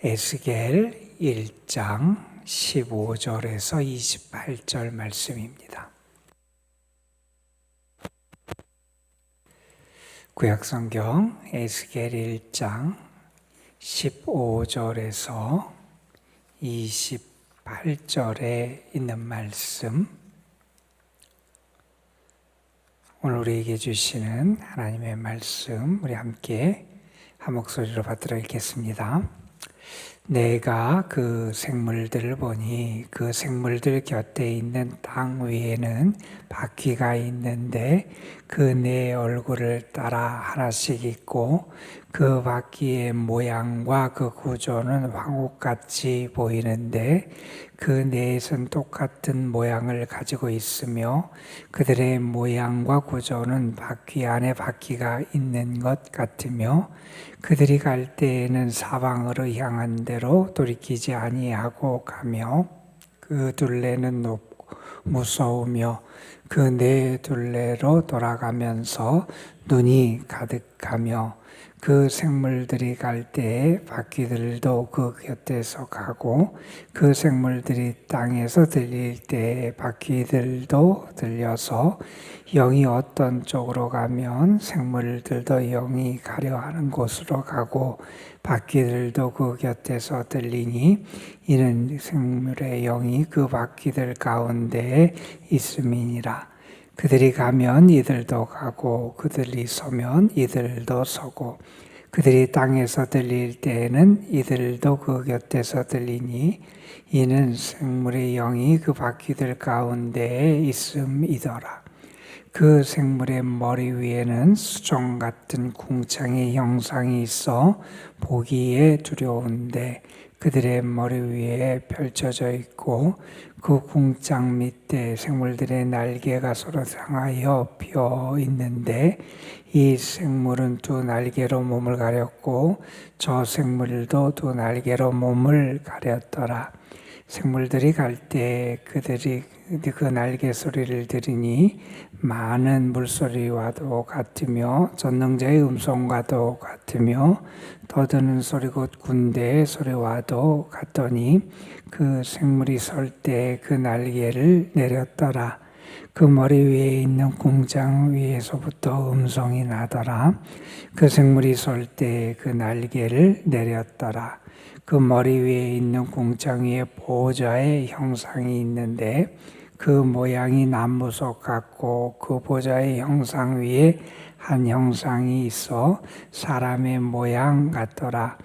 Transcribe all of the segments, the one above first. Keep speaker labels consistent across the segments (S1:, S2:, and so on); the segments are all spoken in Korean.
S1: 에스겔 1장 15절에서 28절 말씀입니다. 구약성경 에스겔 1장 15절에서 28절에 있는 말씀, 오늘 우리에게 주시는 하나님의 말씀, 우리 함께 한 목소리로 받들어 읽겠습니다. 내가 그 생물들을 보니 그 생물들 곁에 있는 땅 위에는 바퀴가 있는데 그 네 얼굴을 따라 하나씩 있고 그 바퀴의 모양과 그 구조는 황옥같이 보이는데 그 넷은 똑같은 모양을 가지고 있으며 그들의 모양과 구조는 바퀴 안에 바퀴가 있는 것 같으며 그들이 갈 때에는 사방으로 향한 대로 돌이키지 아니하고 가며 그 둘레는 높고 무서우며 그 네 둘레로 돌아가면서 눈이 가득하며 그 생물들이 갈 때에 바퀴들도 그 곁에서 가고 그 생물들이 땅에서 들릴 때에 바퀴들도 들려서 영이 어떤 쪽으로 가면 생물들도 영이 가려 하는 곳으로 가고 바퀴들도 그 곁에서 들리니 이는 생물의 영이 그 바퀴들 가운데에 있음이니라. 그들이 가면 이들도 가고 그들이 서면 이들도 서고 그들이 땅에서 들릴 때에는 이들도 그 곁에서 들리니 이는 생물의 영이 그 바퀴들 가운데에 있음이더라. 그 생물의 머리 위에는 수정 같은 궁창의 형상이 있어 보기에 두려운데 그들의 머리 위에 펼쳐져 있고 그 궁창 밑에 생물들의 날개가 서로 향하여 펴 있는데 이 생물은 두 날개로 몸을 가렸고 저 생물도 두 날개로 몸을 가렸더라. 생물들이 갈 때 그들이 그 날개 소리를 들으니 많은 물소리와도 같으며 전능자의 음성과도 같으며 떠드는 소리 곧 군대의 소리와도 같더니 그 생물이 설 때 그 날개를 내렸더라. 그 머리 위에 있는 궁창 위에서부터 음성이 나더라. 그 생물이 설 때 그 날개를 내렸더라. 그 머리 위에 있는 궁창 위에 보좌의 형상이 있는데 그 모양이 남무석 같고 그 보좌의 형상 위에 한 형상이 있어 사람의 모양 같더라.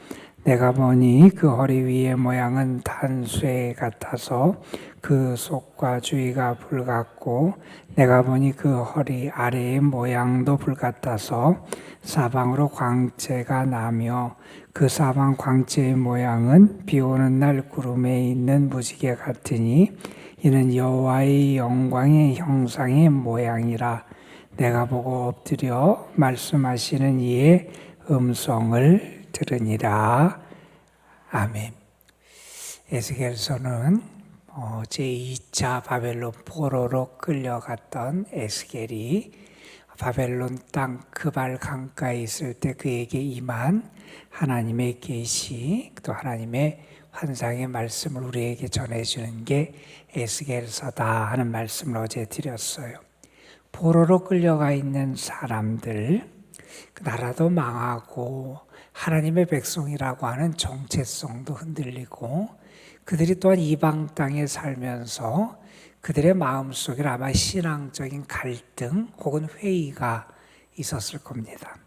S1: 내가 보니 그 허리 위의 모양은 단쇠 같아서 그 속과 주위가 불 같고 내가 보니 그 허리 아래의 모양도 불 같아서 사방으로 광채가 나며 그 사방 광채의 모양은 비 오는 날 구름에 있는 무지개 같으니 이는 여호와의 영광의 형상의 모양이라. 내가 보고 엎드려 말씀하시는 이의 음성을 들으니라. 아멘. 에스겔서는 제2차 바벨론 포로로 끌려갔던 에스겔이 바벨론 땅 그발 강가에 있을 때 그에게 임한 하나님의 계시, 또 하나님의 환상의 말씀을 우리에게 전해주는 게 에스겔서다 하는 말씀을 어제 드렸어요. 포로로 끌려가 있는 사람들, 그 나라도 망하고 하나님의 백성이라고 하는 정체성도 흔들리고 그들이 또한 이방 땅에 살면서 그들의 마음속에 아마 신앙적인 갈등 혹은 회의가 있었을 겁니다.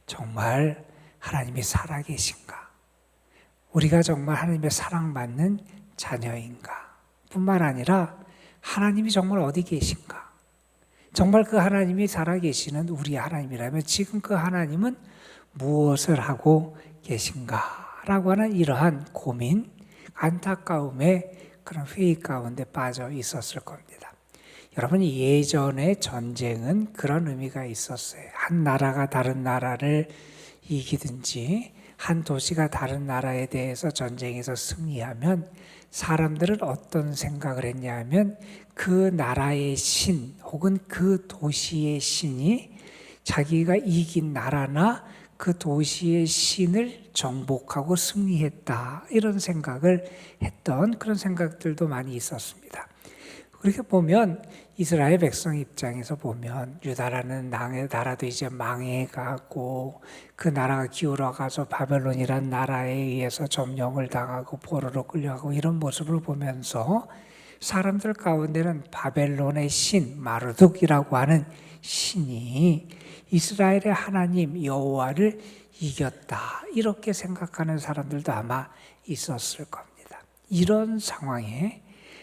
S1: 정말 하나님이 살아계신가? 우리가 정말 하나님의 사랑받는 자녀인가? 뿐만 아니라 하나님이 정말 어디 계신가? 정말 그 하나님이 살아계시는 우리 하나님이라면 지금 그 하나님은 무엇을 하고 계신가? 라고 하는 이러한 고민, 안타까움의 그런 회의 가운데 빠져 있었을 겁니다. 여러분, 예전의 전쟁은 그런 의미가 있었어요. 한 나라가 다른 나라를 이기든지 한 도시가 다른 나라에 대해서 전쟁에서 승리하면 사람들은 어떤 생각을 했냐 하면 그 나라의 신 혹은 그 도시의 신이 자기가 이긴 나라나 그 도시의 신을 정복하고 승리했다. 이런 생각을 했던 그런 생각들도 많이 있었습니다. 그렇게 보면 이스라엘 백성 입장에서 보면 유다라는 나라도 이제 망해가고 그 나라가 기울어가서 바벨론이란 나라에 의해서 점령을 당하고 포로로 끌려가고 이런 모습을 보면서 사람들 가운데는 바벨론의 신 마르둑이라고 하는 신이 이스라엘의 하나님 여호와를 이겼다, 이렇게 생각하는 사람들도 아마 있었을 겁니다. 이런 상황에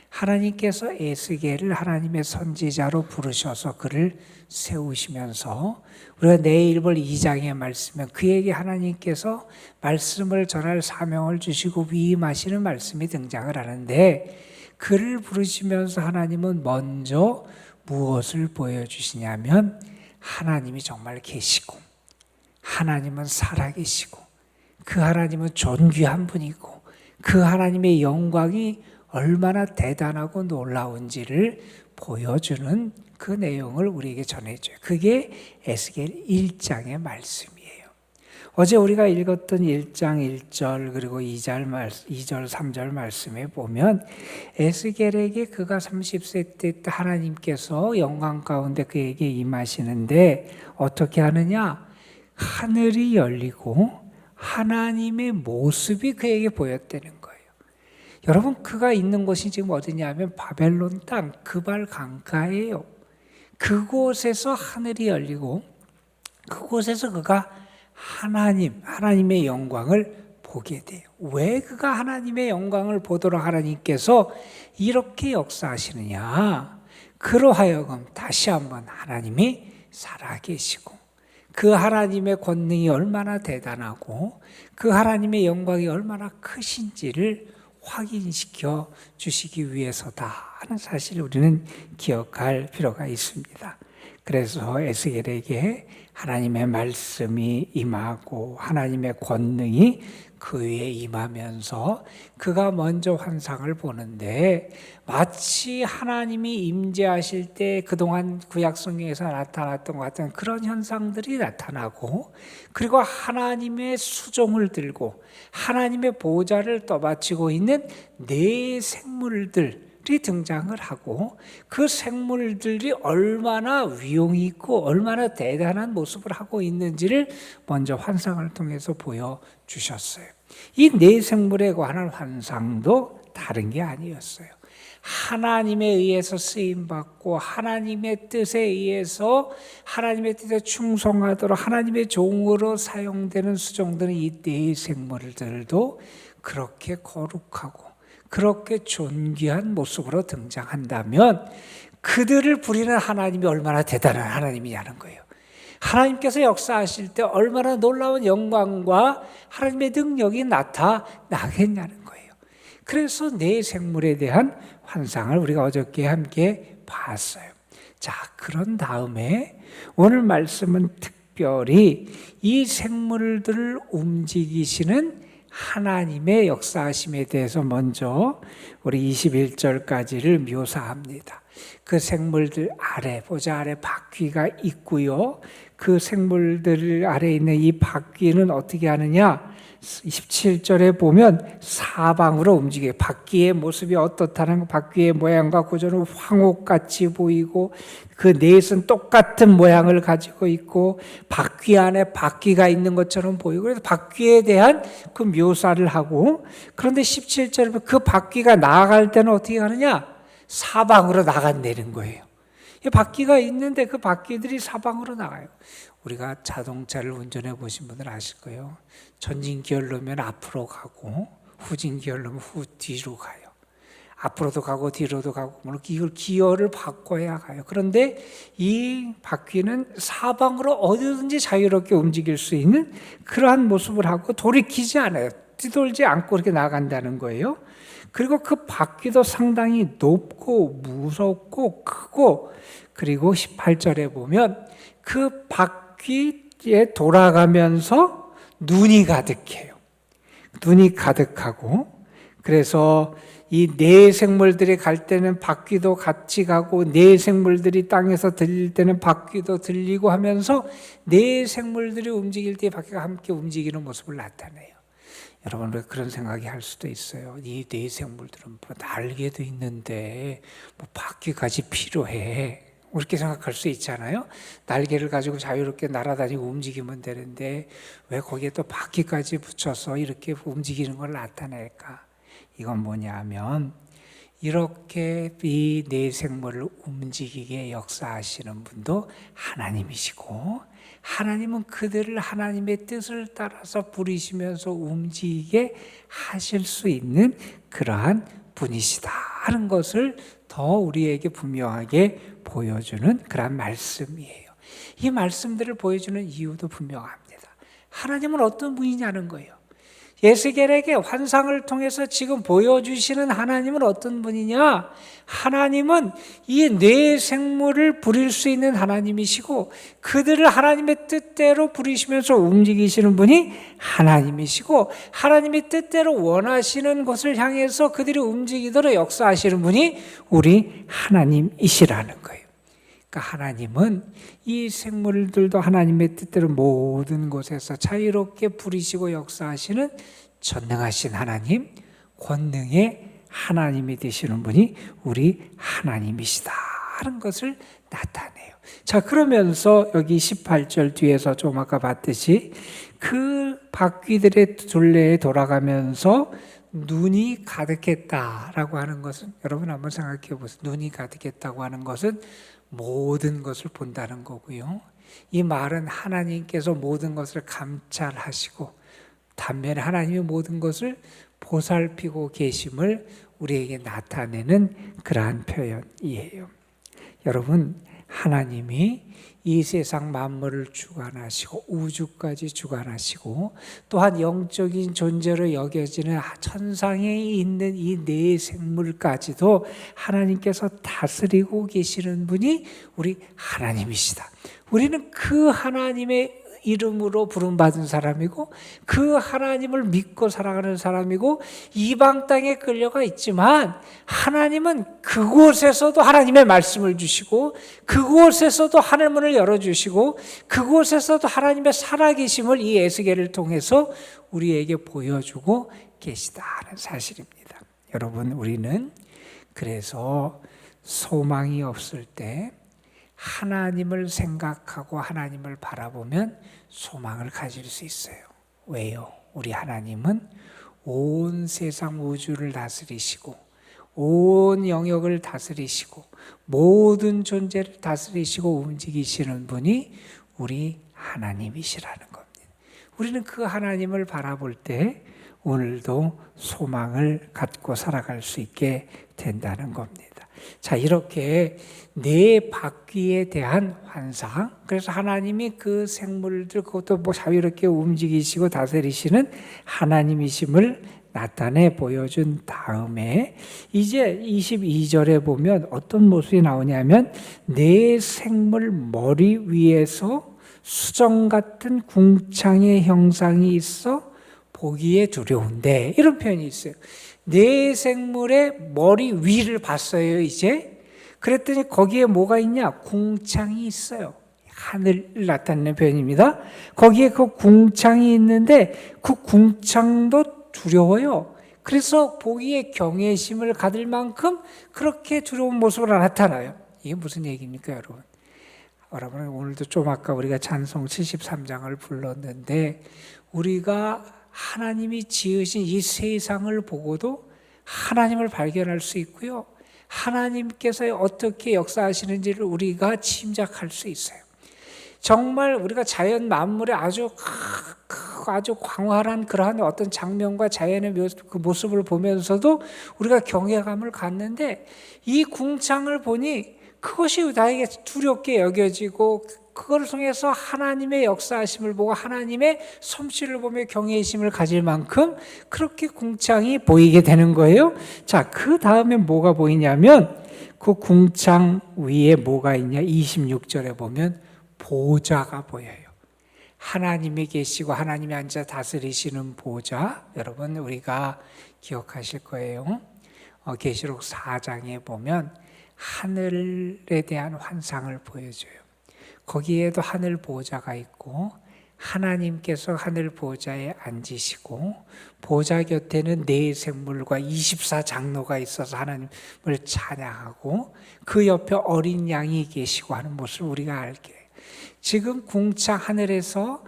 S1: 하나님께서 에스겔을 하나님의 선지자로 부르셔서 그를 세우시면서 우리가 내일 볼 2장의 말씀에 그에게 하나님께서 말씀을 전할 사명을 주시고 위임하시는 말씀이 등장을 하는데, 그를 부르시면서 하나님은 먼저 무엇을 보여주시냐면 하나님이 정말 계시고 하나님은 살아계시고 그 하나님은 존귀한 분이고 그 하나님의 영광이 얼마나 대단하고 놀라운지를 보여주는 그 내용을 우리에게 전해줘요. 그게 에스겔 1장의 말씀이에요. 어제 우리가 읽었던 1장 1절 그리고 2절 3절 말씀에 보면 에스겔에게 그가 30세 때 하나님께서 영광 가운데 그에게 임하시는데 어떻게 하느냐? 하늘이 열리고 하나님의 모습이 그에게 보였다는 거예요. 여러분, 그가 있는 곳이 지금 어디냐면 바벨론 땅 그발 강가예요. 그곳에서 하늘이 열리고 그곳에서 그가 하나님의 영광을 보게 돼요. 왜 그가 하나님의 영광을 보도록 하나님께서 이렇게 역사하시느냐? 그로하여금 다시 한번 하나님이 살아계시고 그 하나님의 권능이 얼마나 대단하고 그 하나님의 영광이 얼마나 크신지를 확인시켜 주시기 위해서다 하는 사실을 우리는 기억할 필요가 있습니다. 그래서 에스겔에게 하나님의 말씀이 임하고 하나님의 권능이 그 위에 임하면서 그가 먼저 환상을 보는데, 마치 하나님이 임재하실 때 그동안 구약 성경에서 나타났던 것 같은 그런 현상들이 나타나고, 그리고 하나님의 수종을 들고 하나님의 보좌를 떠받치고 있는 네 생물들이 등장을 하고, 그 생물들이 얼마나 위용이 있고 얼마나 대단한 모습을 하고 있는지를 먼저 환상을 통해서 보여주셨어요. 이 네 생물에 관한 환상도 다른 게 아니었어요. 하나님에 의해서 쓰임받고 하나님의 뜻에 의해서 하나님의 뜻에 충성하도록 하나님의 종으로 사용되는 수종들은 이 네 생물들도 그렇게 거룩하고 그렇게 존귀한 모습으로 등장한다면 그들을 부리는 하나님이 얼마나 대단한 하나님이냐는 거예요. 하나님께서 역사하실 때 얼마나 놀라운 영광과 하나님의 능력이 나타나겠냐는 거예요. 그래서 네 생물에 대한 환상을 우리가 어저께 함께 봤어요. 자, 그런 다음에 오늘 말씀은 특별히 이 생물들을 움직이시는 하나님의 역사하심에 대해서 먼저 우리 21절까지를 묘사합니다. 그 생물들 아래, 보좌 아래 바퀴가 있고요. 그 생물들 아래 있는 이 바퀴는 어떻게 하느냐? 27절에 보면 사방으로 움직여요. 바퀴의 모습이 어떻다는 거, 바퀴의 모양과 구조는 황옥같이 보이고 그 넷은 똑같은 모양을 가지고 있고 바퀴 안에 바퀴가 있는 것처럼 보이고, 그래서 바퀴에 대한 그 묘사를 하고, 그런데 17절에 보면 그 바퀴가 나아갈 때는 어떻게 가느냐? 사방으로 나간다는 거예요. 바퀴가 있는데 그 바퀴들이 사방으로 나가요. 우리가 자동차를 운전해 보신 분들 아실 거예요. 전진 기어를 넣으면 앞으로 가고 후진 기어를 넣으면 뒤로 가요. 앞으로도 가고 뒤로도 가고, 물론 이걸 기어를 바꿔야 가요. 그런데 이 바퀴는 사방으로 어디든지 자유롭게 움직일 수 있는 그러한 모습을 하고 돌이키지 않아요. 뒤돌지 않고 이렇게 나간다는 거예요. 그리고 그 바퀴도 상당히 높고 무섭고 크고, 그리고 18절에 보면 그 바퀴에 돌아가면서 눈이 가득해요. 눈이 가득하고, 그래서 이 네 생물들이 갈 때는 바퀴도 같이 가고 네 생물들이 땅에서 들릴 때는 바퀴도 들리고 하면서 네 생물들이 움직일 때 바퀴가 함께 움직이는 모습을 나타내요. 여러분 왜 그런 생각이 할 수도 있어요. 이 네 생물들은 뭐 날개도 있는데 뭐 바퀴까지 필요해. 그렇게 생각할 수 있잖아요. 날개를 가지고 자유롭게 날아다니고 움직이면 되는데 왜 거기에 또 바퀴까지 붙여서 이렇게 움직이는 걸 나타낼까? 이건 뭐냐면 이렇게 이 네 생물을 움직이게 역사하시는 분도 하나님이시고 하나님은 그들을 하나님의 뜻을 따라서 부리시면서 움직이게 하실 수 있는 그러한 분이시다 하는 것을 더 우리에게 분명하게 보여주는 그런 말씀이에요. 이 말씀들을 보여주는 이유도 분명합니다. 하나님은 어떤 분이냐는 거예요. 에스겔에게 환상을 통해서 지금 보여주시는 하나님은 어떤 분이냐? 하나님은 이 네 생물을 부릴 수 있는 하나님이시고 그들을 하나님의 뜻대로 부리시면서 움직이시는 분이 하나님이시고 하나님의 뜻대로 원하시는 것을 향해서 그들이 움직이도록 역사하시는 분이 우리 하나님이시라는 거예요. 그러니까 하나님은 이 생물들도 하나님의 뜻대로 모든 곳에서 자유롭게 부리시고 역사하시는 전능하신 하나님, 권능의 하나님이 되시는 분이 우리 하나님이시다 하는 것을 나타내요. 자, 그러면서 여기 18절 뒤에서 좀 아까 봤듯이 그 바퀴들의 둘레에 돌아가면서 눈이 가득했다라고 하는 것은 여러분 한번 생각해 보세요. 눈이 가득했다고 하는 것은 모든 것을 본다는 거고요. 이 말은 하나님께서 모든 것을 감찰하시고 반면에 하나님이 모든 것을 보살피고 계심을 우리에게 나타내는 그러한 표현이에요. 여러분, 하나님이 이 세상 만물을 주관하시고 우주까지 주관하시고 또한 영적인 존재로 여겨지는 천상에 있는 이 네 생물까지도 하나님께서 다스리고 계시는 분이 우리 하나님이시다. 우리는 그 하나님의 이름으로 부름받은 사람이고 그 하나님을 믿고 살아가는 사람이고 이방 땅에 끌려가 있지만 하나님은 그곳에서도 하나님의 말씀을 주시고 그곳에서도 하늘문을 열어주시고 그곳에서도 하나님의 살아계심을 이 에스겔을 통해서 우리에게 보여주고 계시다는 사실입니다. 여러분, 우리는 그래서 소망이 없을 때 하나님을 생각하고 하나님을 바라보면 소망을 가질 수 있어요. 왜요? 우리 하나님은 온 세상 우주를 다스리시고 온 영역을 다스리시고 모든 존재를 다스리시고 움직이시는 분이 우리 하나님이시라는 겁니다. 우리는 그 하나님을 바라볼 때 오늘도 소망을 갖고 살아갈 수 있게 된다는 겁니다. 자, 이렇게 네 바퀴에 대한 환상, 그래서 하나님이 그 생물들 그것도 뭐 자유롭게 움직이시고 다스리시는 하나님이심을 나타내 보여준 다음에 이제 22절에 보면 어떤 모습이 나오냐면 네 생물 머리 위에서 수정 같은 궁창의 형상이 있어 보기에 두려운데, 이런 표현이 있어요. 네 생물의 머리 위를 봤어요, 이제. 그랬더니 거기에 뭐가 있냐? 궁창이 있어요. 하늘을 나타내는 표현입니다. 거기에 그 궁창이 있는데 그 궁창도 두려워요. 그래서 보기에 경외심을 가질 만큼 그렇게 두려운 모습으로 나타나요. 이게 무슨 얘기입니까, 여러분? 여러분, 오늘도 좀 아까 우리가 찬송 73장을 불렀는데 우리가 하나님이 지으신 이 세상을 보고도 하나님을 발견할 수 있고요. 하나님께서 어떻게 역사하시는지를 우리가 짐작할 수 있어요. 정말 우리가 자연 만물의 아주 광활한 그러한 어떤 장면과 자연의 그 모습을 보면서도 우리가 경외감을 갖는데 이 궁창을 보니 그것이 나에게 두렵게 여겨지고 그걸 통해서 하나님의 역사하심을 보고 하나님의 솜씨를 보며 경외심을 가질 만큼 그렇게 궁창이 보이게 되는 거예요. 자, 그 다음에 뭐가 보이냐면 그 궁창 위에 뭐가 있냐? 26절에 보면 보좌가 보여요. 하나님이 계시고 하나님이 앉아 다스리시는 보좌, 여러분 우리가 기억하실 거예요. 계시록 4장에 보면 하늘에 대한 환상을 보여줘요. 거기에도 하늘 보좌가 있고 하나님께서 하늘 보좌에 앉으시고 보좌 곁에는 네 생물과 24장로가 있어서 하나님을 찬양하고 그 옆에 어린 양이 계시고 하는 모습을 우리가 알게 해요. 지금 궁창 하늘에서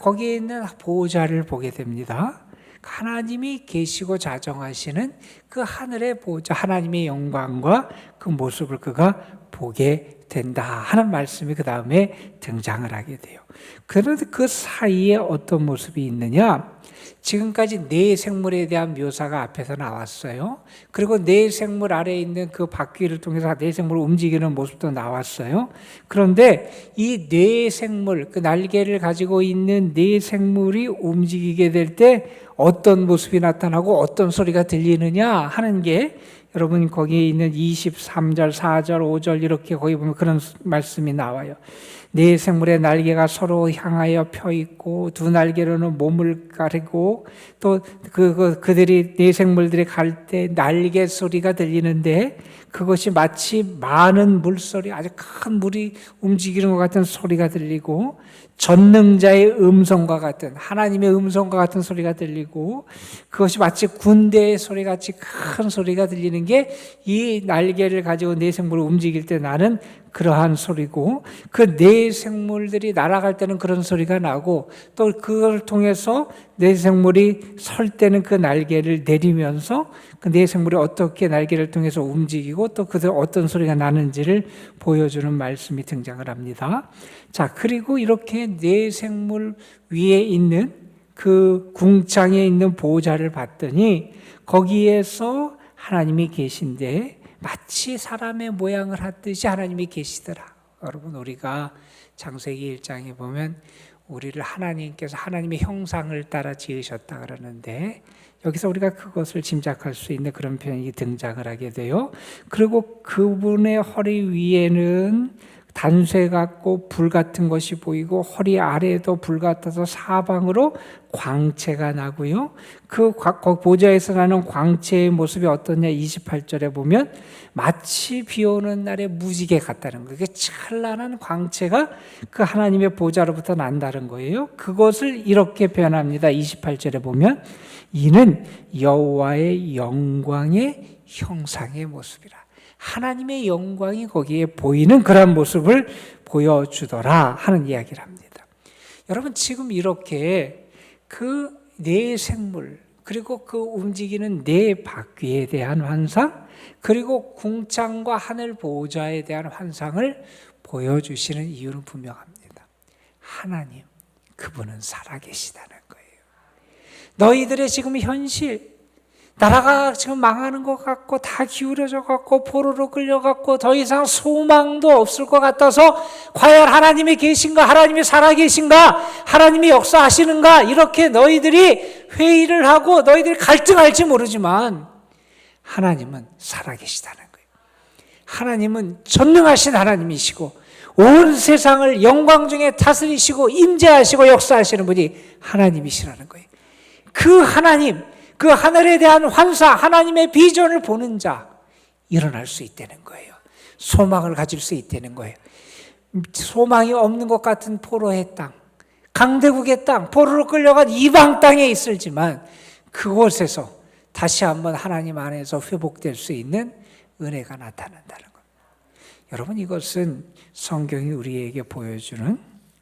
S1: 거기에 있는 보좌를 보게 됩니다. 하나님이 계시고 자정하시는 그 하늘의 보좌, 하나님의 영광과 그 모습을 그가 보게 된다 하는 말씀이 그 다음에 등장을 하게 돼요. 그런데 그 사이에 어떤 모습이 있느냐? 지금까지 네 생물에 대한 묘사가 앞에서 나왔어요. 그리고 네 생물 아래에 있는 그 바퀴를 통해서 네 생물을 움직이는 모습도 나왔어요. 그런데 이 네 생물, 그 날개를 가지고 있는 네 생물이 움직이게 될 때 어떤 모습이 나타나고 어떤 소리가 들리느냐 하는 게 여러분 거기에 있는 23절, 4절, 5절 이렇게 거기 보면 그런 말씀이 나와요. 네 생물의 날개가 서로 향하여 펴 있고 두 날개로는 몸을 가리고 또 그들이 네 생물들이 갈 때 날개 소리가 들리는데 그것이 마치 많은 물소리, 아주 큰 물이 움직이는 것 같은 소리가 들리고 전능자의 음성과 같은 하나님의 음성과 같은 소리가 들리고 그것이 마치 군대의 소리같이 큰 소리가 들리는 게 이 날개를 가지고 네 생물을 움직일 때 나는 그러한 소리고 그 네 생물들이 날아갈 때는 그런 소리가 나고 또 그걸 통해서 네 생물이 설 때는 그 날개를 내리면서 그 네 생물이 어떻게 날개를 통해서 움직이고 또 그들 어떤 소리가 나는지를 보여주는 말씀이 등장을 합니다. 자, 그리고 이렇게 네 생물 위에 있는 그 궁창에 있는 보좌를 봤더니 거기에서 하나님이 계신데 마치 사람의 모양을 하듯이 하나님이 계시더라. 여러분 우리가 창세기 1장에 보면 우리를 하나님께서 하나님의 형상을 따라 지으셨다 그러는데 여기서 우리가 그것을 짐작할 수 있는 그런 표현이 등장을 하게 돼요. 그리고 그분의 허리 위에는 단쇠 같고 불 같은 것이 보이고 허리 아래에도 불 같아서 사방으로 광채가 나고요. 그 보좌에서 나는 광채의 모습이 어떠냐 28절에 보면 마치 비 오는 날의 무지개 같다는 거예요. 찬란한 광채가 그 하나님의 보좌로부터 난다는 거예요. 그것을 이렇게 표현합니다. 28절에 보면 이는 여호와의 영광의 형상의 모습이라. 하나님의 영광이 거기에 보이는 그런 모습을 보여주더라 하는 이야기를 합니다. 여러분 지금 이렇게 그 네 생물 그리고 그 움직이는 네 바퀴에 대한 환상 그리고 궁창과 하늘 보좌에 대한 환상을 보여주시는 이유는 분명합니다. 하나님 그분은 살아계시다는 거예요. 너희들의 지금 현실 나라가 지금 망하는 것 같고 다 기울어져 갖고 포로로 끌려갖고 더 이상 소망도 없을 것 같아서 과연 하나님이 계신가 하나님이 살아계신가 하나님이 역사하시는가 이렇게 너희들이 회의를 하고 너희들이 갈등할지 모르지만 하나님은 살아계시다는 거예요. 하나님은 전능하신 하나님이시고 온 세상을 영광 중에 다스리시고 임재하시고 역사하시는 분이 하나님이시라는 거예요. 그 하나님 그 하늘에 대한 환상, 하나님의 비전을 보는 자, 일어날 수 있다는 거예요. 소망을 가질 수 있다는 거예요. 소망이 없는 것 같은 포로의 땅, 강대국의 땅, 포로로 끌려간 이방 땅에 있을지만 그곳에서 다시 한번 하나님 안에서 회복될 수 있는 은혜가 나타난다는 것. 여러분 이것은 성경이 우리에게 보여주는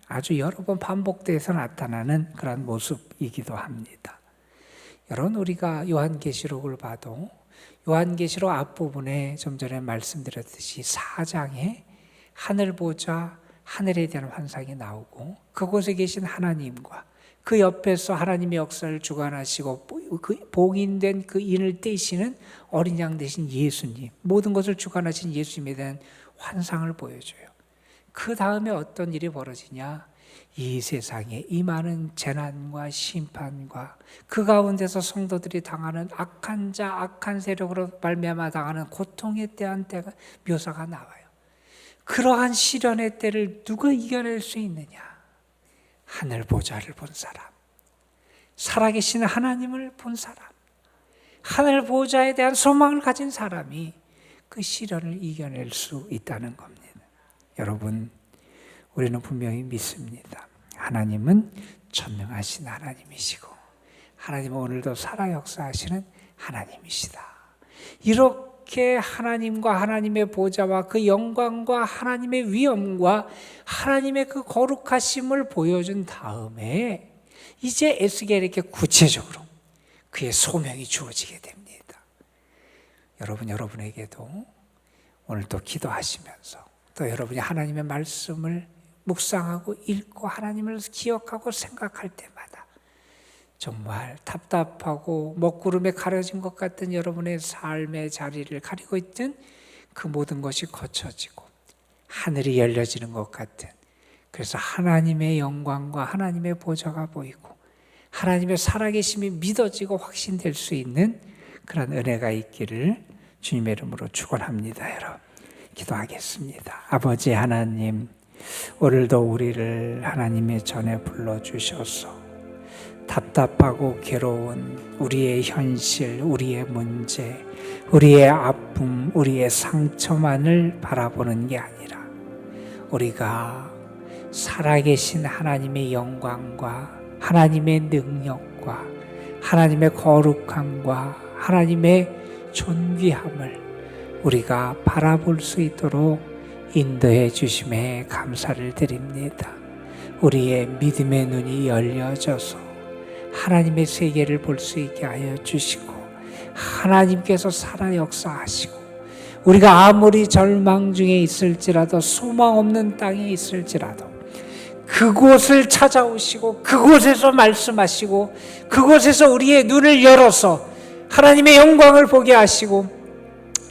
S1: 아주 여러 번 반복돼서 나타나는 그런 모습이기도 합니다. 여러분 우리가 요한계시록을 봐도 요한계시록 앞부분에 좀 전에 말씀드렸듯이 4장에 하늘 보좌, 하늘에 대한 환상이 나오고 그곳에 계신 하나님과 그 옆에서 하나님의 역사를 주관하시고 그 봉인된 그 인을 떼시는 어린 양 되신 예수님, 모든 것을 주관하신 예수님에 대한 환상을 보여줘요. 그 다음에 어떤 일이 벌어지냐? 이 세상에 이 많은 재난과 심판과 그 가운데서 성도들이 당하는 악한 자, 악한 세력으로 말미암아 당하는 고통에 대한 때가 묘사가 나와요. 그러한 시련의 때를 누가 이겨낼 수 있느냐? 하늘 보좌를 본 사람, 살아계신 하나님을 본 사람, 하늘 보좌에 대한 소망을 가진 사람이 그 시련을 이겨낼 수 있다는 겁니다. 여러분, 우리는 분명히 믿습니다. 하나님은 전능하신 하나님이시고 하나님은 오늘도 살아 역사하시는 하나님이시다. 이렇게 하나님과 하나님의 보좌와 그 영광과 하나님의 위엄과 하나님의 그 거룩하심을 보여준 다음에 이제 에스겔에게 구체적으로 그의 소명이 주어지게 됩니다. 여러분에게도 오늘 또 기도하시면서 또 여러분이 하나님의 말씀을 묵상하고 읽고 하나님을 기억하고 생각할 때마다 정말 답답하고 먹구름에 가려진 것 같은 여러분의 삶의 자리를 가리고 있던 그 모든 것이 거쳐지고 하늘이 열려지는 것 같은, 그래서 하나님의 영광과 하나님의 보좌가 보이고 하나님의 살아계심이 믿어지고 확신될 수 있는 그런 은혜가 있기를 주님의 이름으로 축원합니다. 여러분, 기도하겠습니다. 아버지 하나님, 오늘도 우리를 하나님의 전에 불러주셔서 답답하고 괴로운 우리의 현실, 우리의 문제, 우리의 아픔, 우리의 상처만을 바라보는 게 아니라 우리가 살아계신 하나님의 영광과 하나님의 능력과 하나님의 거룩함과 하나님의 존귀함을 우리가 바라볼 수 있도록 인도해 주심에 감사를 드립니다. 우리의 믿음의 눈이 열려져서 하나님의 세계를 볼 수 있게 하여 주시고 하나님께서 살아 역사하시고 우리가 아무리 절망 중에 있을지라도 소망 없는 땅에 있을지라도 그곳을 찾아오시고 그곳에서 말씀하시고 그곳에서 우리의 눈을 열어서 하나님의 영광을 보게 하시고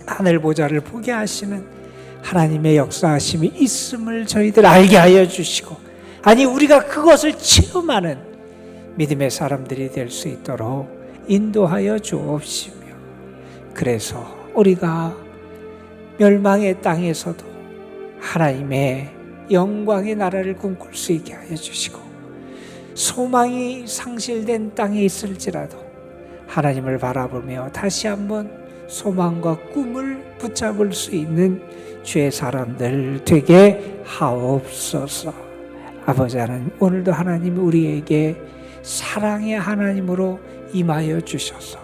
S1: 하늘 보좌를 보게 하시는 하나님의 역사하심이 있음을 저희들 알게 하여 주시고, 아니 우리가 그것을 체험하는 믿음의 사람들이 될 수 있도록 인도하여 주옵시며, 그래서 우리가 멸망의 땅에서도 하나님의 영광의 나라를 꿈꿀 수 있게 하여 주시고, 소망이 상실된 땅에 있을지라도 하나님을 바라보며 다시 한번 소망과 꿈을 붙잡을 수 있는 주의 사람들 되게 하옵소서. 아버지 하나님, 오늘도 하나님 우리에게 사랑의 하나님으로 임하여 주셔서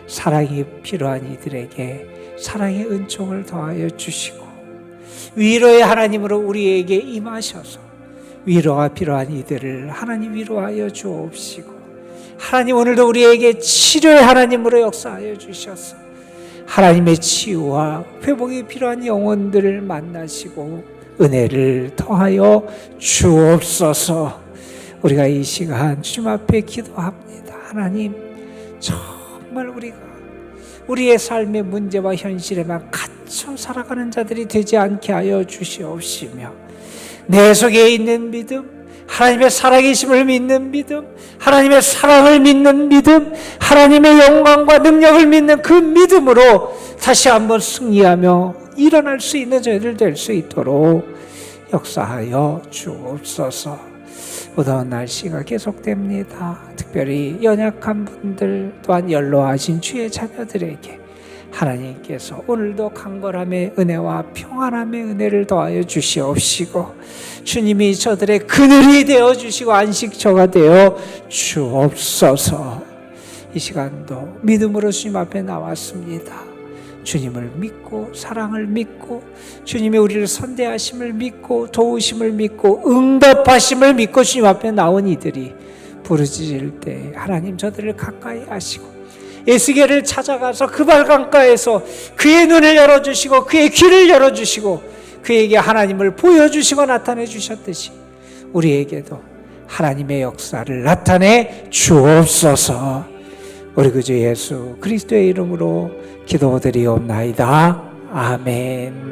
S1: 사랑이 필요한 이들에게 사랑의 은총을 더하여 주시고, 위로의 하나님으로 우리에게 임하셔서 위로가 필요한 이들을 하나님 위로하여 주옵시고, 하나님 오늘도 우리에게 치료의 하나님으로 역사하여 주셔서 하나님의 치유와 회복이 필요한 영혼들을 만나시고 은혜를 더하여 주옵소서. 우리가 이 시간 주님 앞에 기도합니다. 하나님, 정말 우리가 우리의 삶의 문제와 현실에만 갇혀 살아가는 자들이 되지 않게 하여 주시옵시며, 내 속에 있는 믿음, 하나님의 살아계심을 믿는 믿음, 하나님의 사랑을 믿는 믿음, 하나님의 영광과 능력을 믿는 그 믿음으로 다시 한번 승리하며 일어날 수 있는 저희들 될 수 있도록 역사하여 주옵소서. 무더운 날씨가 계속됩니다. 특별히 연약한 분들 또한 연로하신 주의 자녀들에게 하나님께서 오늘도 강건함의 은혜와 평안함의 은혜를 더하여 주시옵시고, 주님이 저들의 그늘이 되어주시고 안식처가 되어 주옵소서. 이 시간도 믿음으로 주님 앞에 나왔습니다. 주님을 믿고 사랑을 믿고 주님이 우리를 선대하심을 믿고 도우심을 믿고 응답하심을 믿고 주님 앞에 나온 이들이 부르짖을 때 하나님 저들을 가까이 하시고 에스겔을 찾아가서 그 발강가에서 그의 눈을 열어주시고 그의 귀를 열어주시고 그에게 하나님을 보여주시고 나타내 주셨듯이 우리에게도 하나님의 역사를 나타내 주옵소서. 우리 구주 예수 그리스도의 이름으로 기도드리옵나이다. 아멘.